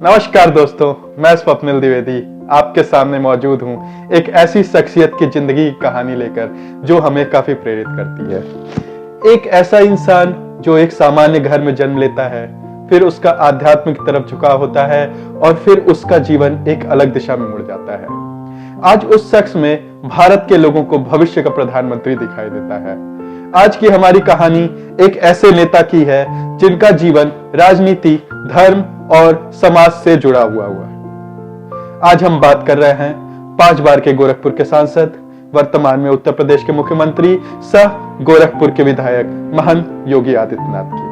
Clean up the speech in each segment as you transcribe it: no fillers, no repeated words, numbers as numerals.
नमस्कार दोस्तों, मैं स्वप्निल द्विवेदी आपके सामने मौजूद हूं एक ऐसी शख्सियत की जिंदगी की कहानी लेकर जो हमें काफी प्रेरित करती है। एक ऐसा इंसान जो एक सामान्य घर में जन्म लेता है, फिर उसका आध्यात्मिक तरफ झुकाव होता है और फिर उसका जीवन एक अलग दिशा में मुड़ जाता है। आज उस शख्स में भारत के लोगों को भविष्य का प्रधानमंत्री दिखाई देता है। आज की हमारी कहानी एक ऐसे नेता की है जिनका जीवन राजनीति, धर्म और समाज से जुड़ा हुआ है। आज हम बात कर रहे हैं 5 बार के गोरखपुर के सांसद, वर्तमान में उत्तर प्रदेश के मुख्यमंत्री सह गोरखपुर के विधायक महंत योगी आदित्यनाथ की।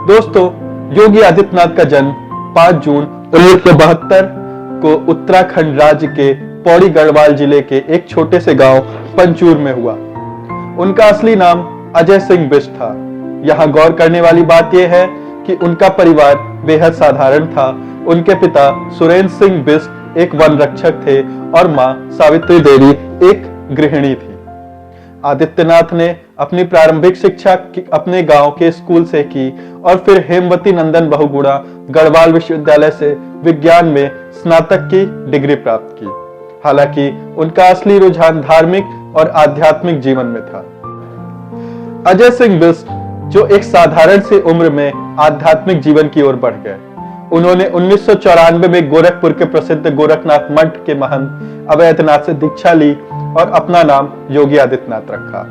दोस्तों, योगी आदित्यनाथ का जन्म 5 जून 1972 को उत्तराखंड राज्य के पौड़ी गढ़वाल जिले के एक छोटे से गांव पंचूर में हुआ। उनका असली नाम अजय सिंह बिष्ट था। यहाँ गौर करने वाली बात यह है कि उनका परिवार बेहद साधारण था। उनके पिता सुरेंद्र सिंह बिष्ट एक वन रक्षक थे और मां सावित्री देवी एक गृहिणी थी। आदित्यनाथ ने अपनी प्रारंभिक शिक्षा अपने गांव के स्कूल से की और फिर हेमवती नंदन बहुगुणा गढ़वाल विश्वविद्यालय से विज्ञान में स्नातक की डिग्री प्राप्त की। हालांकि उनका असली रुझान धार्मिक और आध्यात्मिक जीवन में था। अजय सिंह बिष्ट जो एक साधारण सी उम्र में आध्यात्मिक जीवन की ओर बढ़ गए। उन्होंने 1994 में गोरखपुर के प्रसिद्ध गोरखनाथ मठ के महंत अवैधनाथ से दीक्षा ली और अपना नाम योगी आदित्यनाथ रखा।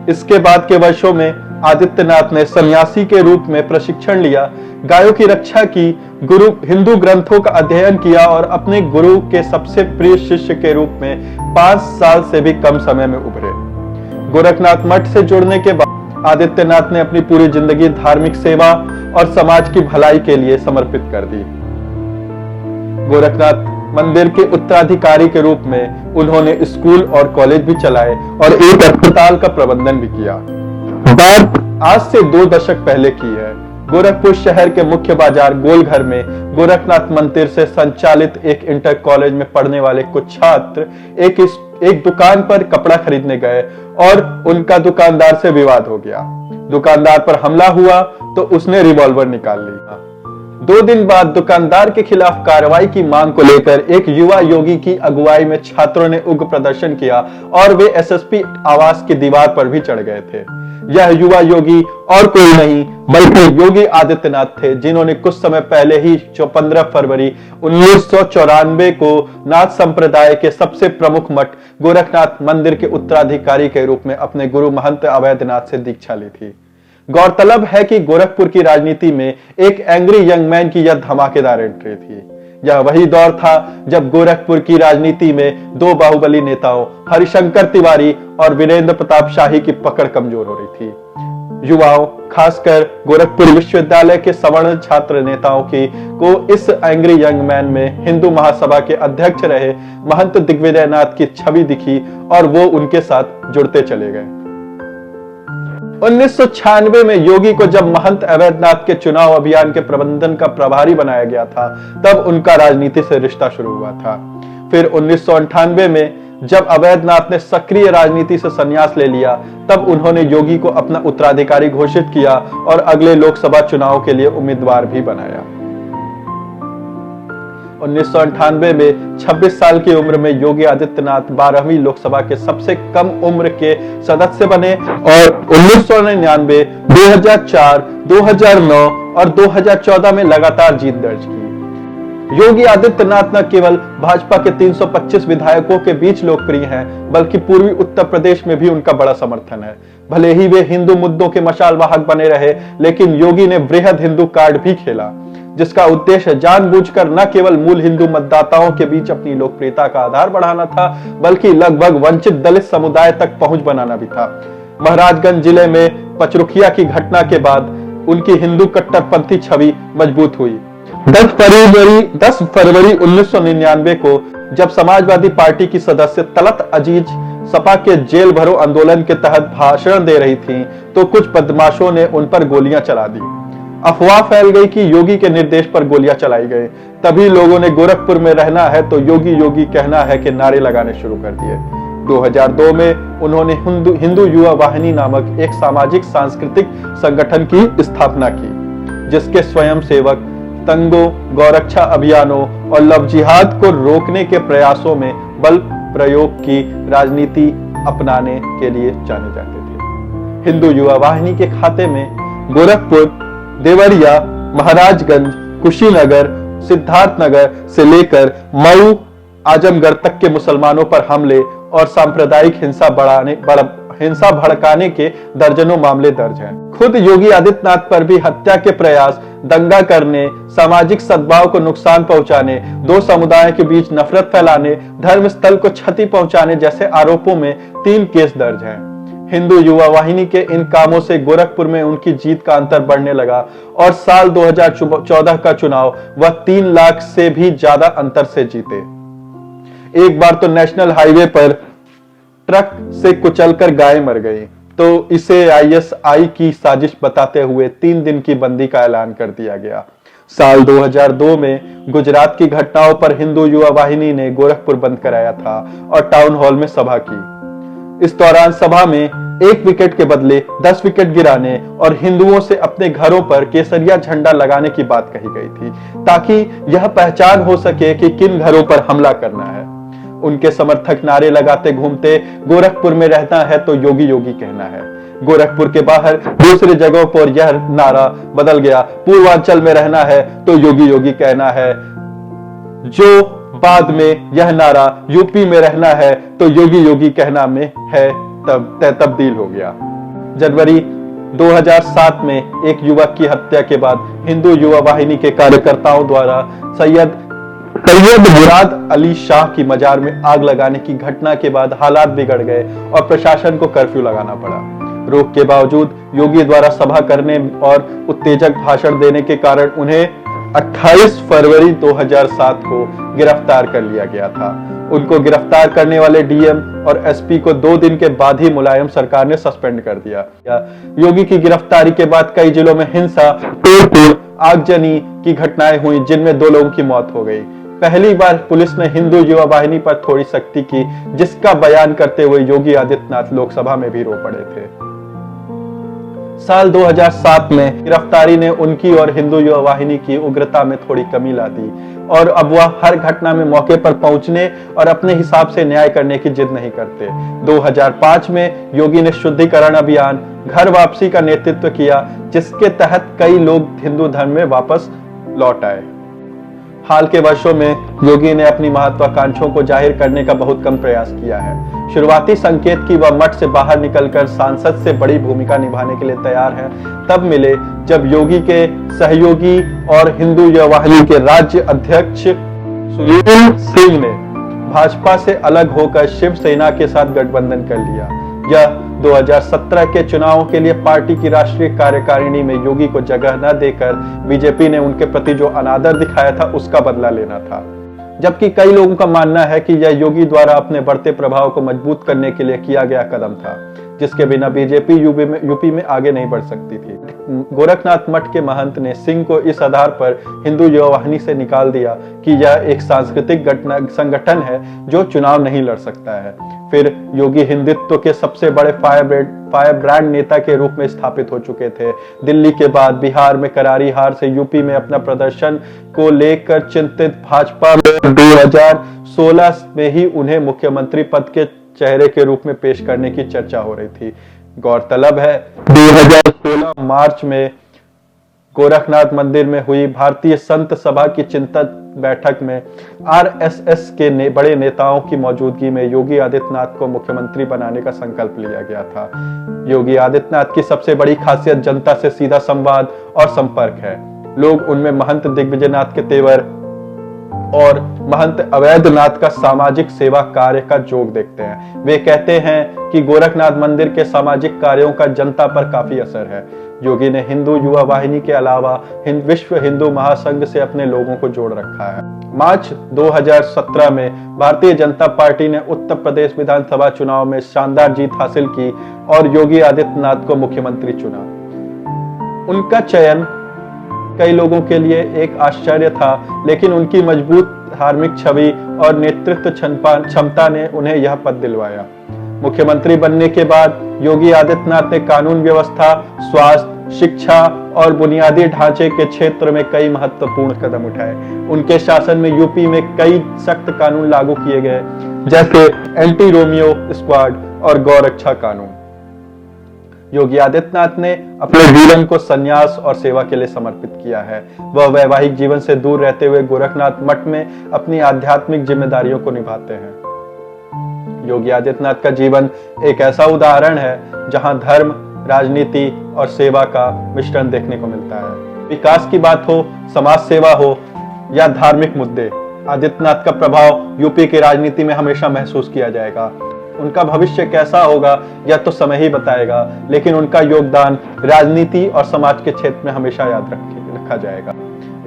इसके बाद के वर्षों में आदित्यनाथ ने सन्यासी के रूप में प्रशिक्षण लिया, गायों की रक्षा की, गुरु हिंदू ग्रंथों का अध्ययन किया और अपने गुरु के सबसे प्रिय शिष्य के रूप में 5 साल से भी कम समय में उभरे। गोरखनाथ मठ से जुड़ने के बाद आदित्यनाथ ने अपनी पूरी जिंदगी धार्मिक सेवा और समाज की भलाई के लिए समर्पित कर दी। गोरखनाथ मंदिर के उत्तराधिकारी के रूप में उन्होंने स्कूल और कॉलेज भी चलाए और एक अस्पताल का प्रबंधन भी किया। बात आज से 2 दशक पहले की है। गोरखपुर शहर के मुख्य बाजार गोलघर में गोरखनाथ मंदिर से संचालित एक इंटर कॉलेज में पढ़ने वाले कुछ छात्र एक दुकान पर कपड़ा खरीदने गए और उनका दुकानदार से विवाद हो गया। दुकानदार पर हमला हुआ तो उसने रिवॉल्वर निकाल लिया। 2 दिन बाद दुकानदार के खिलाफ कार्रवाई की मांग को लेकर एक युवा योगी की अगुवाई में छात्रों ने उग्र प्रदर्शन किया और वे एसएसपी आवास की दीवार पर भी चढ़ गए थे। यह युवा योगी और कोई नहीं बल्कि योगी आदित्यनाथ थे, जिन्होंने कुछ समय पहले ही 15 फरवरी 1994 को नाथ संप्रदाय के सबसे प्रमुख मठ गोरखनाथ मंदिर के उत्तराधिकारी के रूप में अपने गुरु महंत अवैधनाथ से दीक्षा ली थी। गौरतलब है कि गोरखपुर की राजनीति में एक एंग्री यंग मैन की यह धमाकेदार एंट्री थी। यह वही दौर था जब गोरखपुर की राजनीति में 2 बाहुबली नेताओं हरिशंकर तिवारी और वीरेंद्र प्रताप शाही की पकड़ कमजोर हो रही थी। युवाओं, खासकर गोरखपुर विश्वविद्यालय के सवर्ण छात्र नेताओं को इस एंग्री यंग मैन में हिंदू महासभा के अध्यक्ष रहे महंत दिग्विजयनाथ की छवि दिखी और वो उनके साथ जुड़ते चले गए। 1996 में योगी को जब महंत अवैधनाथ के चुनाव अभियान के प्रबंधन का प्रभारी बनाया गया था, तब उनका राजनीति से रिश्ता शुरू हुआ था। फिर 1998 में जब अवैधनाथ ने सक्रिय राजनीति से संन्यास ले लिया, तब उन्होंने योगी को अपना उत्तराधिकारी घोषित किया और अगले लोकसभा चुनाव के लिए उम्मीदवार भी बनाया। 1998 में 26 साल की उम्र में योगी आदित्यनाथ 12वीं लोकसभा के सबसे कम उम्र के सदस्य बने और 1999, 2004, 2009 और 2014 में लगातार जीत दर्ज की। योगी आदित्यनाथ न केवल भाजपा के 325 विधायकों के बीच लोकप्रिय हैं, बल्कि पूर्वी उत्तर प्रदेश में भी उनका बड़ा समर्थन है। भले ही वे हिंदू मुद्दों के मशाल वाहक बने रहे, लेकिन योगी ने वृहद हिंदू कार्ड भी खेला, जिसका उद्देश्य जानबूझकर न केवल मूल हिंदू मतदाताओं के बीच अपनी लोकप्रियता का आधार बढ़ाना था, बल्कि लगभग वंचित दलित समुदाय तक पहुंच बनाना भी था। महाराजगंज जिले में पचरुखिया की घटना के बाद उनकी हिंदू कट्टरपंथी छवि मजबूत हुई। 10 फरवरी 1999 को जब समाजवादी पार्टी की सदस्य तलत अजीज सपा के जेल भरो आंदोलन के तहत भाषण दे रही थीं, तो कुछ बदमाशों ने उन पर गोलियां चला दी। अफवाह फैल गई कि योगी के निर्देश पर गोलियां चलाई गई। तभी लोगों ने गोरखपुर में रहना है तो योगी योगी कहना है के नारे लगाने शुरू कर दिए। 2002 में उन्होंने हिंदू युवा वाहिनी नामक एक सामाजिक सांस्कृतिक संगठन की स्थापना की, जिसके स्वयं सेवक दंगों, गौरक्षा अभियानों और लव जिहाद को रोकने के प्रयासों में बल प्रयोग की राजनीति अपनाने के लिए जाने जाते थे। हिंदू युवा वाहिनी के खाते में गोरखपुर, देवरिया, महाराजगंज, कुशीनगर, सिद्धार्थनगर से लेकर मऊ, आजमगढ़ तक के मुसलमानों पर हमले और सांप्रदायिक हिंसा भड़काने के दर्जनों मामले दर्ज हैं। खुद योगी आदित्यनाथ पर भी हत्या के प्रयास, दंगा करने, सामाजिक सद्भाव को नुकसान पहुंचाने, दो समुदायों के बीच नफरत फैलाने, धर्म स्थल को क्षति पहुंचाने जैसे आरोपों में 3 केस दर्ज हैं। हिंदू युवा वाहिनी के इन कामों से गोरखपुर में उनकी जीत का अंतर बढ़ने लगा और साल 2014 का चुनाव वह 3 लाख से भी ज्यादा अंतर से जीते। एक बार तो नेशनल हाईवे पर ट्रक से कुचलकर गाय मर गई, तो इसे आईएसआई की साजिश बताते हुए 3 दिन की बंदी का ऐलान कर दिया गया। साल 2002 में गुजरात की घटनाओं पर हिंदू युवा वाहिनी ने गोरखपुर बंद कराया था और टाउन हॉल में सभा की। इस दौरान सभा में 1 विकेट के बदले 10 विकेट गिराने और हिंदुओं से अपने घरों पर केसरिया झंडा लगाने की बात कही गई थी, ताकि यह पहचान हो सके कि किन घरों पर हमला करना है। उनके समर्थक नारे लगाते घूमते, गोरखपुर में रहना है तो योगी योगी कहना है। गोरखपुर के बाहर दूसरी जगहों पर यह नारा बदल गया, पूर्वांचल में रहना है तो योगी योगी कहना है, जो बाद में यह नारा यूपी में रहना है तो योगी योगी कहना में है तब्दील हो गया। जनवरी 2007 में एक युवक की हत्या के बाद हिंदू युवा वाहिनी के कार्यकर्ताओं द्वारा सैयद मुराद अली शाह की मजार में आग लगाने की घटना के बाद हालात बिगड़ गए और प्रशासन को कर्फ्यू लगाना पड़ा। रोक के बावजूद योगी द्वारा सभा करने और उत्तेजक भाषण देने के कारण उन्हें 28 फरवरी 2007 को गिरफ्तार कर लिया गया था। उनको गिरफ्तार करने वाले डीएम और एसपी को 2 दिन के बाद ही मुलायम सरकार ने सस्पेंड कर दिया। योगी की गिरफ्तारी के बाद कई जिलों में हिंसा, तोड़फोड़, आगजनी की घटनाएं हुई, जिनमें 2 लोगों की मौत हो गई। पहली बार पुलिस ने हिंदू युवा वाहिनी पर थोड़ी सख्ती की, जिसका बयान करते हुए योगी आदित्यनाथ लोकसभा में भी रो पड़े थे। साल 2007 में गिरफ्तारी ने उनकी और हिंदू युवा वाहिनी की उग्रता में थोड़ी कमी ला दी और अब वह हर घटना में मौके पर पहुंचने और अपने हिसाब से न्याय करने की जिद नहीं करते। 2005 में योगी ने शुद्धिकरण अभियान, घर वापसी का नेतृत्व किया, जिसके तहत कई लोग हिंदू धर्म में वापस लौट आए। हाल के वर्षों में योगी ने अपनी महत्वाकांक्षाओं को जाहिर करने का बहुत कम प्रयास किया है। शुरुआती संकेत कि वह मठ से बाहर निकलकर सांसद से बड़ी भूमिका निभाने के लिए तैयार है तब मिले जब योगी के सहयोगी और हिंदू युवा वाहिनी के राज्य अध्यक्ष सुनील सिंह ने भाजपा से अलग होकर शिवसेना के साथ गठबंधन कर लिया। यह 2017 के चुनावों के लिए पार्टी की राष्ट्रीय कार्यकारिणी में योगी को जगह न देकर बीजेपी ने उनके प्रति जो अनादर दिखाया था उसका बदला लेना था। जबकि कई लोगों का मानना है कि यह योगी द्वारा अपने बढ़ते प्रभाव को मजबूत करने के लिए किया गया कदम था, जिसके बिना बीजेपी यूपी में आगे नहीं बढ़ सकती थी। गोरखनाथ मठ के महंत ने सिंह को इस आधार पर हिंदू युवा वाहिनी से निकाल दिया कि यह एक सांस्कृतिक संगठन है जो चुनाव नहीं लड़ सकता है। फिर योगी हिंदुत्व के सबसे बड़े फायर ब्रांड नेता के रूप में स्थापित हो चुके थे। दिल्ली के बाद बिहार में करारी हार से यूपी में अपना प्रदर्शन को लेकर चिंतित भाजपा में 2016 में ही उन्हें मुख्यमंत्री पद के चेहरे के रूप में पेश करने की चर्चा हो रही थी। गौरतलब है 2016 मार्च में गोरखनाथ मंदिर में हुई भारतीय संत सभा की चिंतन बैठक में आरएसएस के बड़े नेताओं की मौजूदगी में योगी आदित्यनाथ को मुख्यमंत्री बनाने का संकल्प लिया गया था। योगी आदित्यनाथ की सबसे बड़ी खासियत जनता से सीधा संवाद और संपर्क है। लोग उनमें महंत दिग्विजयनाथ के तेवर और महंत अवैधनाथ का सामाजिक सेवा कार्य का जोग देखते हैं। वे कहते हैं कि गोरखनाथ मंदिर के सामाजिक कार्यों का जनता पर काफी असर है। योगी ने हिंदू युवा वाहिनी के अलावा विश्व हिंदू महासंघ से अपने लोगों को जोड़ रखा है। मार्च 2017 में भारतीय जनता पार्टी ने उत्तर प्रदेश विधानसभा चुनाव में शानदार जीत हासिल की और योगी आदित्यनाथ को मुख्यमंत्री चुना। उनका चयन कई लोगों के लिए एक आश्चर्य था, लेकिन उनकी मजबूत धार्मिक छवि और नेतृत्व क्षमता ने उन्हें यह पद दिलवाया। मुख्यमंत्री बनने के बाद योगी आदित्यनाथ ने कानून व्यवस्था, स्वास्थ्य, शिक्षा और बुनियादी ढांचे के क्षेत्र में कई महत्वपूर्ण कदम उठाए। उनके शासन में यूपी में कई सख्त कानून लागू किए गए, जैसे एंटी रोमियो स्क्वाड और गौरक्षा कानून। योगी आदित्यनाथ ने अपने जीवन को संन्यास और सेवा के लिए समर्पित किया है। वह वैवाहिक जीवन से दूर रहते हुए गोरखनाथ मठ में अपनी आध्यात्मिक जिम्मेदारियों को निभाते हैं। योगी आदित्यनाथ का जीवन एक ऐसा उदाहरण है जहां धर्म, राजनीति और सेवा का मिश्रण देखने को मिलता है। विकास की बात हो, समाज सेवा हो या धार्मिक मुद्दे, आदित्यनाथ का प्रभाव यूपी की राजनीति में हमेशा महसूस किया जाएगा। उनका भविष्य कैसा होगा यह तो समय ही बताएगा, लेकिन उनका योगदान राजनीति और समाज के क्षेत्र में हमेशा याद रखा जाएगा।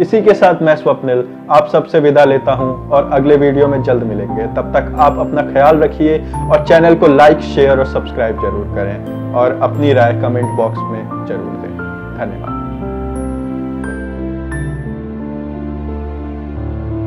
इसी के साथ मैं स्वप्निल आप सबसे विदा लेता हूं और अगले वीडियो में जल्द मिलेंगे। तब तक आप अपना ख्याल रखिए और चैनल को लाइक, शेयर और सब्सक्राइब जरूर करें और अपनी राय कमेंट बॉक्स में जरूर दें। धन्यवाद।